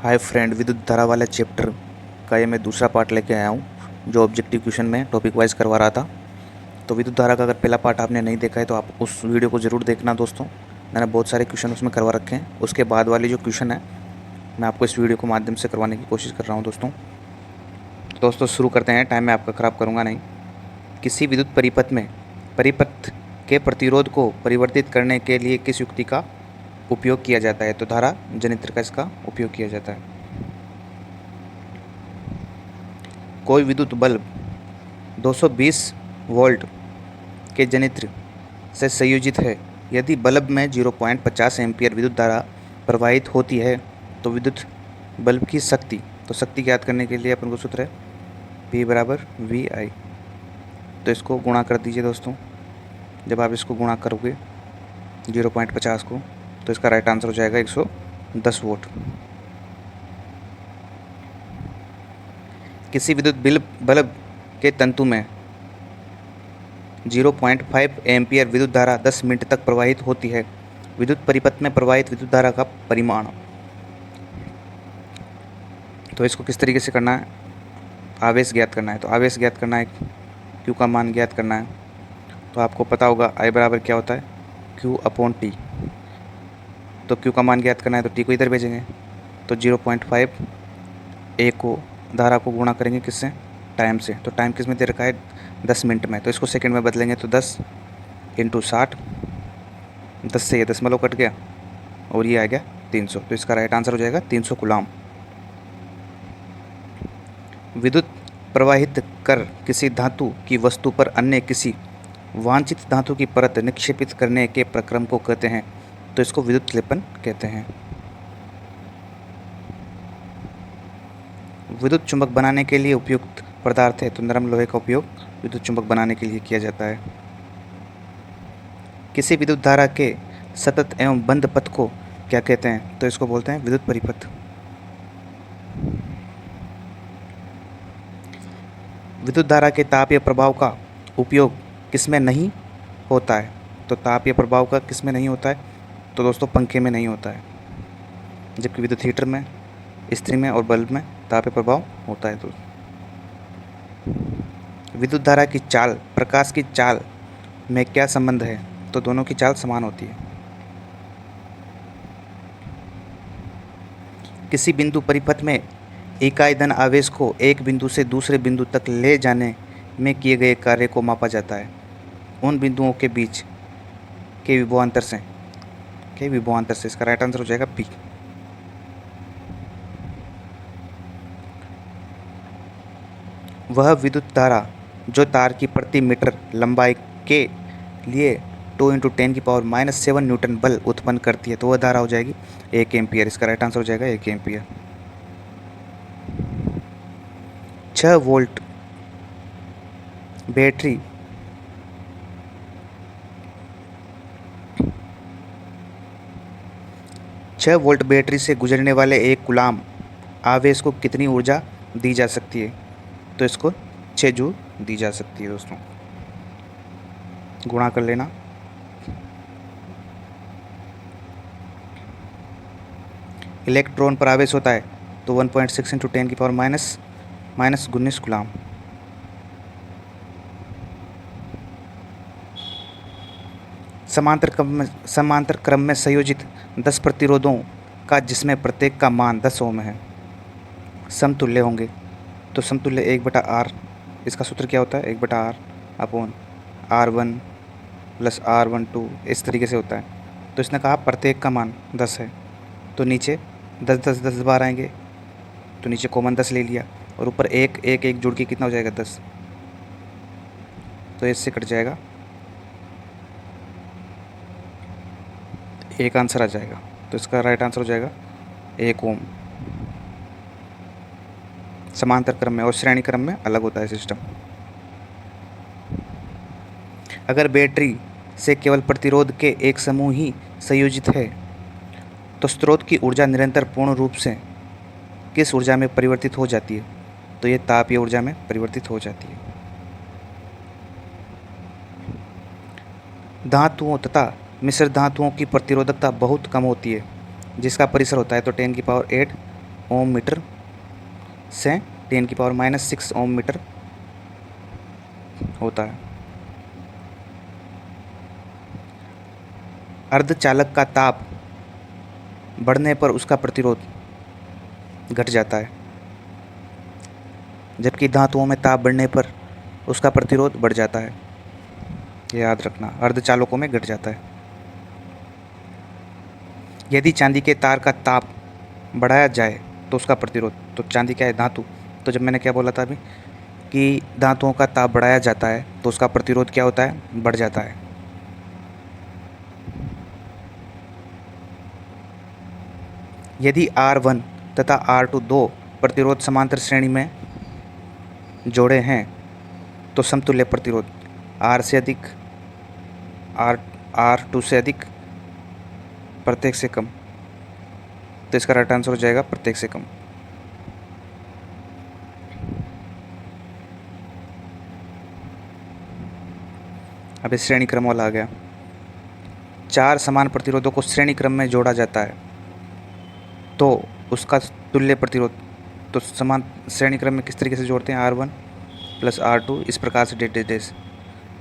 Hi friend, विद्युत धारा वाले चैप्टर का ये मैं दूसरा पार्ट लेके आया हूँ जो ऑब्जेक्टिव क्वेश्चन में टॉपिक वाइज करवा रहा था। तो विद्युत धारा का अगर पहला पार्ट आपने नहीं देखा है तो आप उस वीडियो को ज़रूर देखना दोस्तों। मैंने बहुत सारे क्वेश्चन उसमें करवा रखे हैं। उसके बाद वाली जो क्वेश्चन है मैं आपको इस वीडियो के माध्यम से करवाने की कोशिश कर रहा हूँ दोस्तों शुरू करते हैं। टाइम मैं आपका ख़राब करूँगा नहीं। किसी विद्युत परिपथ के प्रतिरोध को परिवर्तित करने के लिए किस युक्ति का उपयोग किया जाता है? तो धारा जनित्र का इसका उपयोग किया जाता है। कोई विद्युत बल्ब 220 वोल्ट के जनित्र से संयोजित है। यदि बल्ब में 0.50 एम्पियर विद्युत धारा प्रवाहित होती है तो विद्युत बल्ब की शक्ति, तो शक्ति ज्ञात करने के लिए अपन को सूत्र है P बराबर VI। तो इसको गुणा कर दीजिए दोस्तों। जब आप इसको गुणा करोगे 0.50 को तो इसका राइट आंसर हो जाएगा 110 वोल्ट। किसी विद्युत बल्ब के तंतु में 0.5 एम्पियर विद्युत धारा 10 मिनट तक प्रवाहित होती है। विद्युत परिपथ में प्रवाहित विद्युत धारा का परिमाण। तो इसको किस तरीके से करना है? आवेश ज्ञात करना है। तो आवेश ज्ञात करना है, Q का मान ज्ञात करना है। तो आपको पता होगा I बराबर क्या होता है, Q/T। तो Q का मान ज्ञात करना है तो T को इधर भेजेंगे। तो 0.5 A को धारा को गुणा करेंगे किससे? टाइम से। तो टाइम किस में दे रखा है? 10 मिनट में। तो इसको सेकंड में बदलेंगे तो 10 × 60, 10 से ये दशमलव कट गया और ये आ गया 300। तो इसका राइट आंसर हो जाएगा 300 कूलाम। विद्युत प्रवाहित कर किसी धातु की वस्तु पर अन्य किसी वांछित धातु की परत निक्षेपित करने के प्रक्रम को कहते हैं। तो इसको विद्युत लेपन कहते हैं। विद्युत चुंबक बनाने के लिए उपयुक्त पदार्थ है तो नरम लोहे का उपयोग विद्युत चुंबक बनाने के लिए किया जाता है। किसी विद्युत धारा के सतत एवं बंद पथ को क्या कहते हैं? तो इसको बोलते हैं विद्युत परिपथ। विद्युत धारा के तापीय प्रभाव का उपयोग किसमें नहीं होता है? तो तापीय प्रभाव का किसमें नहीं होता है? तो दोस्तों पंखे में नहीं होता है, जबकि विद्युत हीटर में, इस्त्री में और बल्ब में तापीय प्रभाव होता है। तो विद्युत धारा की चाल प्रकाश की चाल में क्या संबंध है? तो दोनों की चाल समान होती है। किसी बिंदु परिपथ में इकाई धन आवेश को एक बिंदु से दूसरे बिंदु तक ले जाने में किए गए कार्य को मापा जाता है। उन बिंदुओं के बीच के विभवांतर से इसका राइट आंसर हो जाएगा P। वह विद्युत धारा जो तार की प्रति मीटर लंबाई के लिए 2 × 10⁻⁻7 न्यूटन बल उत्पन्न करती है तो वह धारा हो जाएगी 1 एम्पियर। इसका राइट आंसर हो जाएगा 1 ampere. 6 volt battery 6 volt battery से गुजरने वाले 1 कूलाम आवेश को कितनी ऊर्जा दी जा सकती है? तो इसको 6 जूल दी जा सकती है दोस्तों। गुणा कर लेना। इलेक्ट्रॉन पर आवेश होता है तो 1.6 × 10⁻⁻19 कूलाम। समांतर क्रम में संयोजित 10 प्रतिरोधों का जिसमें प्रत्येक का मान 10 ओम है समतुल्य होंगे तो समतुल्य 1/R। इसका सूत्र क्या होता है? 1/R/R1 + R12 इस तरीके से होता है। तो इसने कहा प्रत्येक का मान 10 है तो नीचे 10 10 10 बार आएंगे तो नीचे कॉमन 10 ले लिया और ऊपर 1 1 1 जुड़ के कितना हो जाएगा? 10। तो इससे कट जाएगा, एक आंसर आ जाएगा। तो इसका राइट आंसर हो जाएगा 1 ओम। समांतर क्रम में और श्रेणी क्रम में अलग होता है सिस्टम। अगर बैटरी से केवल प्रतिरोध के एक समूह ही संयोजित है तो स्रोत की ऊर्जा निरंतर पूर्ण रूप से किस ऊर्जा में परिवर्तित हो जाती है? तो ये तापीय ऊर्जा में परिवर्तित हो जाती है। धातुओं तथा मिश्र धातुओं की प्रतिरोधकता बहुत कम होती है जिसका परिसर होता है तो 10⁸ ओम मीटर से 10⁻⁻⁶ ओम मीटर होता है। अर्धचालक का ताप बढ़ने पर उसका प्रतिरोध घट जाता है, जबकि धातुओं में ताप बढ़ने पर उसका प्रतिरोध बढ़ जाता है। याद रखना, अर्धचालकों में घट जाता है। यदि चांदी के तार का ताप बढ़ाया जाए तो उसका प्रतिरोध, तो चांदी क्या है, धातु, तो जब मैंने क्या बोला था अभी कि धातुओं का ताप बढ़ाया जाता है तो उसका प्रतिरोध क्या होता है, बढ़ जाता है। यदि R1 तथा R2 दो प्रतिरोध समांतर श्रेणी में जोड़े हैं तो समतुल्य प्रतिरोध R से अधिक, R2 से अधिक, प्रत्येक से कम। तो इसका राइट आंसर हो जाएगा प्रत्येक से कम। अब इस श्रेणी क्रम वाला आ गया। 4 समान प्रतिरोधों को श्रेणी क्रम में जोड़ा जाता है तो उसका तुल्य प्रतिरोध, तो समान श्रेणी क्रम में किस तरीके से जोड़ते हैं, R1 प्लस R2 इस प्रकार से डेट डेट।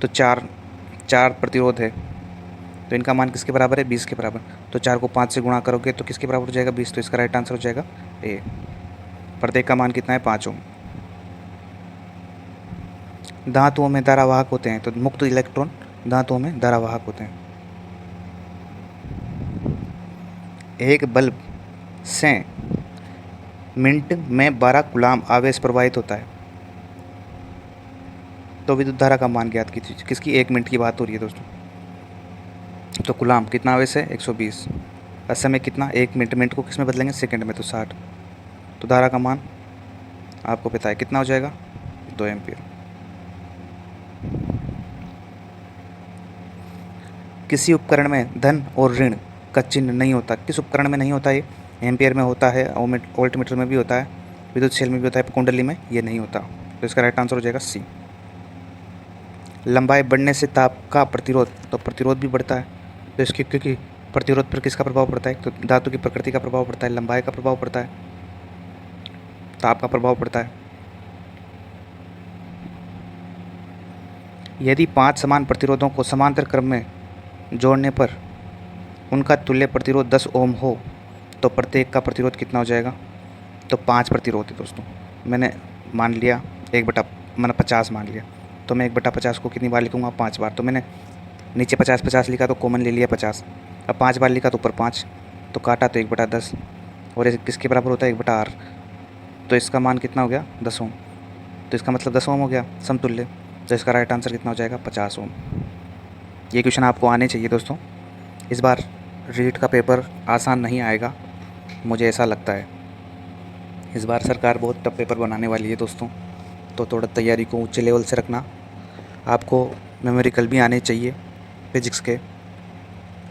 तो चार प्रतिरोध है तो इनका मान किसके बराबर है, 20 के बराबर। तो 4 को 5 से गुणा करोगे तो किसके बराबर हो जाएगा, 20। तो इसका राइट आंसर हो जाएगा ए। प्रत्येक का मान कितना है, 5 ओम। धातुओं में धारावाहक होते हैं, तो मुक्त इलेक्ट्रॉन धातुओं में धारावाहक होते हैं। एक बल्ब से मिनट में 12 कूलाम आवेश प्रवाहित होता है, तो विद्युत धारा का मान ज्ञात कीजिए। किसकी, 1 मिनट की बात हो रही है दोस्तों। तो कूलाम कितना आवेश है, 120। और समय कितना, 1 मिनट, मिनट को किस में बदलेंगे, सेकंड में, तो 60। तो धारा का मान आपको पता है कितना हो जाएगा, 2 एम्पियर। किसी उपकरण में धन और ऋण का चिन्ह नहीं होता। किस उपकरण में नहीं होता ये, एम्पियर में होता है, वोल्टमीटर में भी होता है, विद्युत सेल में भी होता है, कुंडली में ये नहीं होता। तो इसका राइट आंसर हो जाएगा सी। लंबाई बढ़ने से ताप का प्रतिरोध, तो प्रतिरोध भी बढ़ता है। तो इसकी, क्योंकि प्रतिरोध पर किसका प्रभाव पड़ता है, तो धातु की प्रकृति का प्रभाव पड़ता है, लंबाई का प्रभाव पड़ता है, ताप का प्रभाव पड़ता है। यदि 5 समान प्रतिरोधों को समांतर क्रम में जोड़ने पर उनका तुल्य प्रतिरोध 10 ओम हो तो प्रत्येक का प्रतिरोध कितना हो जाएगा, तो 5 प्रतिरोध है दोस्तों। मैंने मान लिया 50 मान लिया, तो मैं 1/50 को कितनी बार लिखूँगा, 5 बार। तो मैंने नीचे 50 लिखा तो कॉमन ले लिया 50। अब 5 बार लिखा तो ऊपर 5, तो काटा तो 1/10, और ये किसके बराबर होता है, 1/r। तो इसका मान कितना हो गया, 10 ओम। तो इसका मतलब 10 ओम हो गया समतुल्य। तो इसका राइट आंसर कितना हो जाएगा, 50 ओम। ये क्वेश्चन आपको आने चाहिए दोस्तों। इस बार रीट का पेपर आसान नहीं आएगा, मुझे ऐसा लगता है। इस बार सरकार बहुत टफ पेपर बनाने वाली है दोस्तों, तो थोड़ा तैयारी को ऊंचे लेवल से रखना। आपको न्यूमेरिकल भी आने चाहिए फिजिक्स के,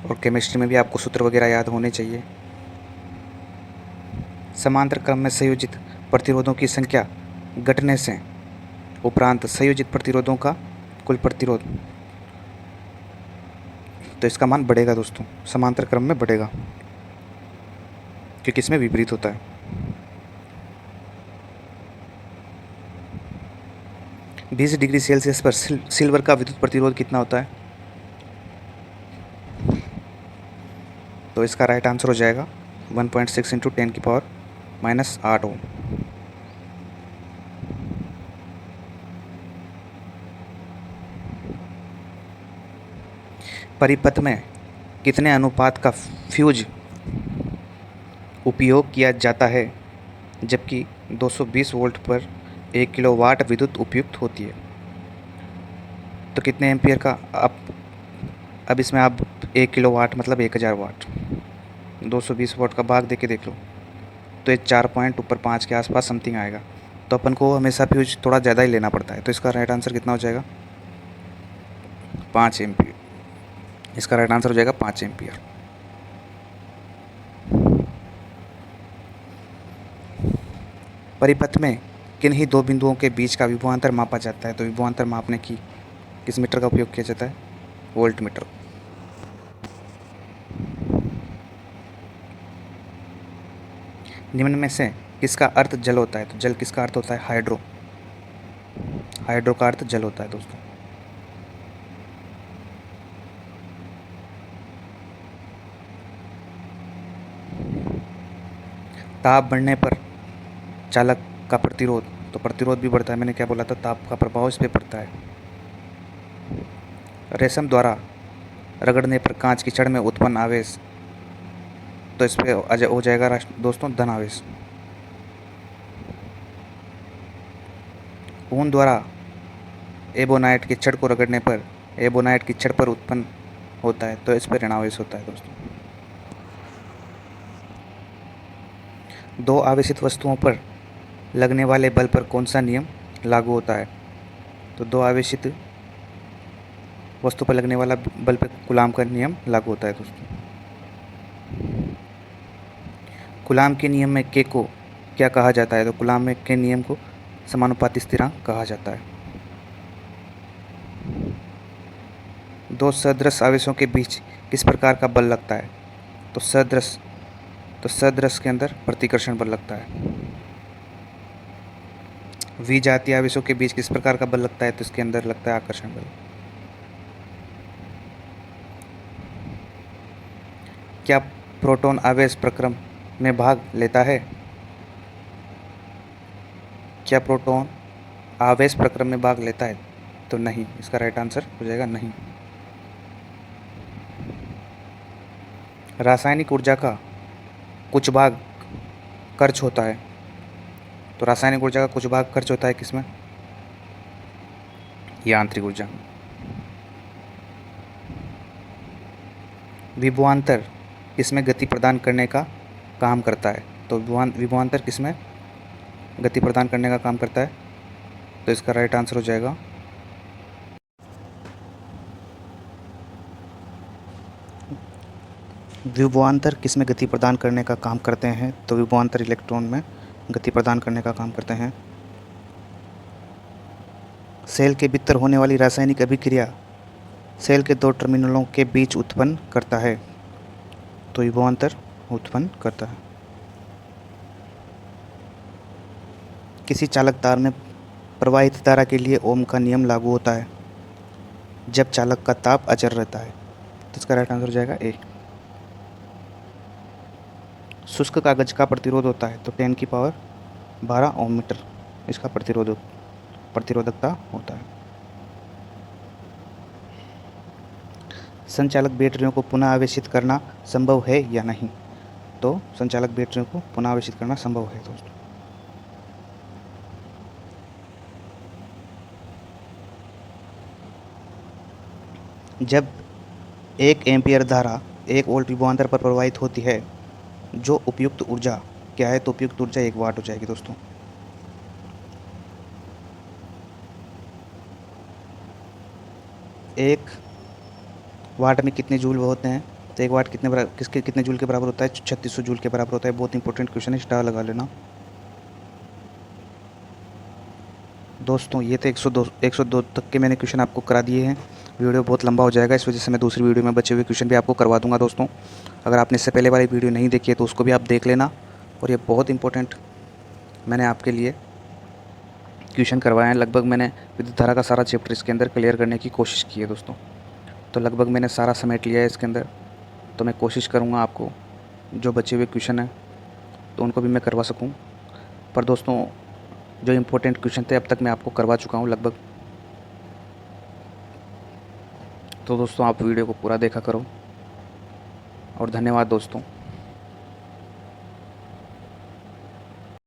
और केमिस्ट्री में भी आपको सूत्र वगैरह याद होने चाहिए। समांतर क्रम में संयोजित प्रतिरोधों की संख्या घटने से उपरांत संयोजित प्रतिरोधों का कुल प्रतिरोध, तो इसका मान बढ़ेगा दोस्तों, समांतर क्रम में बढ़ेगा, क्योंकि इसमें विपरीत होता है। बीस डिग्री सेल्सियस पर सिल्वर का विद्युत प्रतिरोध कितना होता है, तो इसका राइट आंसर हो जाएगा 1.6 × 10⁻⁻8 ओम। परिपथ में कितने अनुपात का फ्यूज उपयोग किया जाता है जबकि 220 वोल्ट पर 1 किलोवाट विद्युत उपयुक्त होती है, तो कितने एम्पियर का। अब इसमें आप 1 किलोवाट मतलब 1000 वाट, 220 वाट का भाग देके देख लो, तो ये 4 पॉइंट ऊपर 5 के आसपास समथिंग आएगा। तो अपन को हमेशा फ्यूज थोड़ा ज़्यादा ही लेना पड़ता है। तो इसका राइट आंसर कितना हो जाएगा, 5 एम्पियर। इसका राइट आंसर हो जाएगा 5 एम्पियर। परिपथ में किन्हीं दो बिंदुओं के बीच का विभवांतर मापा जाता है, तो विभवांतर मापने की किस मीटर का उपयोग किया जाता है, वोल्ट मीटर। निम्न में से किसका अर्थ जल होता है? तो जल किसका अर्थ होता है? हाइड्रो। हाइड्रो का अर्थ जल होता है दोस्तों। ताप बढ़ने पर चालक का प्रतिरोध, तो प्रतिरोध भी बढ़ता है। मैंने क्या बोला था? ताप का प्रभाव इस पर पड़ता है। रेशम द्वारा रगड़ने पर कांच की छड़ में उत्पन्न आवेश, तो इस पे हो जाएगा दोस्तों धन आवेश। ऊन द्वारा एबोनाइट की छड़ को रगड़ने पर एबोनाइट की छड़ पर उत्पन्न होता है, तो इस पर ऋणावेश होता है दोस्तों। दो आवेशित वस्तुओं पर लगने वाले बल पर कौन सा नियम लागू होता है? तो दो आवेशित वस्तु पर लगने वाला बल पर कूलाम का नियम लागू होता है दोस्तों। कूलाम के नियम में के को क्या कहा जाता है? तो कूलाम में के नियम को समानुपाती स्थिरांक कहा जाता है। दो सदृश आवेशों के बीच किस प्रकार का बल लगता है? तो सदृश के अंदर प्रतिकर्षण बल लगता है। विजातीय आवेशों के बीच किस प्रकार का बल लगता है? तो इसके अंदर लगता है आकर्षण बल। क्या प्रोटॉन आवेश प्रक्रम में भाग लेता है? क्या प्रोटॉन आवेश प्रक्रम में भाग लेता है? तो नहीं, इसका राइट आंसर हो जाएगा नहीं। रासायनिक ऊर्जा का कुछ भाग खर्च होता है, तो रासायनिक ऊर्जा का कुछ भाग खर्च होता है किसमें? या आंतरिक ऊर्जा। विभवांतर किसमें गति प्रदान करने का काम करता है? तो विभवांतर किसमें गति प्रदान करने का काम करता है? तो इसका राइट आंसर हो जाएगा विभवांतर किसमें गति प्रदान करने का काम करते हैं? तो विभवांतर इलेक्ट्रॉन में गति प्रदान करने का काम करते हैं। सेल के भीतर होने वाली रासायनिक अभिक्रिया सेल के दो टर्मिनलों के बीच उत्पन्न करता है, तो विभवांतर उत्पन्न करता है। किसी चालक तार में प्रवाहित धारा के लिए ओम का नियम लागू होता है जब चालक का ताप अचर रहता है, तो इसका राइट आंसर हो जाएगा ए। शुष्क कागज का प्रतिरोध होता है, तो 10 की पावर 12 ओम मीटर इसका प्रतिरोधकता होता है। संचालक बैटरियों को पुनः आवेशित करना संभव है या नहीं? तो संचालक बैटरियों को पुनः आवेशित करना संभव है दोस्तों। जब 1 एम्पियर धारा 1 वोल्ट विभवांतर पर प्रवाहित होती है, जो उपयुक्त ऊर्जा क्या है? तो उपयुक्त ऊर्जा 1 वाट हो जाएगी दोस्तों। एक वाट में कितने जूल होते हैं? तो 1 वाट कितने जूल के बराबर होता है? 3600 जूल के बराबर होता है। बहुत इंपॉर्टेंट क्वेश्चन है, स्टार लगा लेना दोस्तों। ये तो 102 तक के मैंने क्वेश्चन आपको करा दिए हैं। वीडियो बहुत लंबा हो जाएगा, इस वजह से मैं दूसरी वीडियो में बचे हुए क्वेश्चन भी आपको करवा दूंगा दोस्तों। अगर आपने इससे पहले वाली वीडियो नहीं देखी है तो उसको भी आप देख लेना। और ये बहुत इंपॉर्टेंट मैंने आपके लिए क्वेश्चन करवाए हैं। लगभग मैंने विद्युत धारा का सारा चैप्टर इसके अंदर क्लियर करने की कोशिश की है दोस्तों। तो लगभग मैंने सारा समेट लिया है इसके अंदर। तो मैं कोशिश करूँगा आपको जो बचे हुए क्वेश्चन हैं तो उनको भी मैं करवा सकूँ। पर दोस्तों जो इम्पोर्टेंट क्वेश्चन थे अब तक मैं आपको करवा चुका हूँ लगभग। तो दोस्तों आप वीडियो को पूरा देखा करो और धन्यवाद दोस्तों।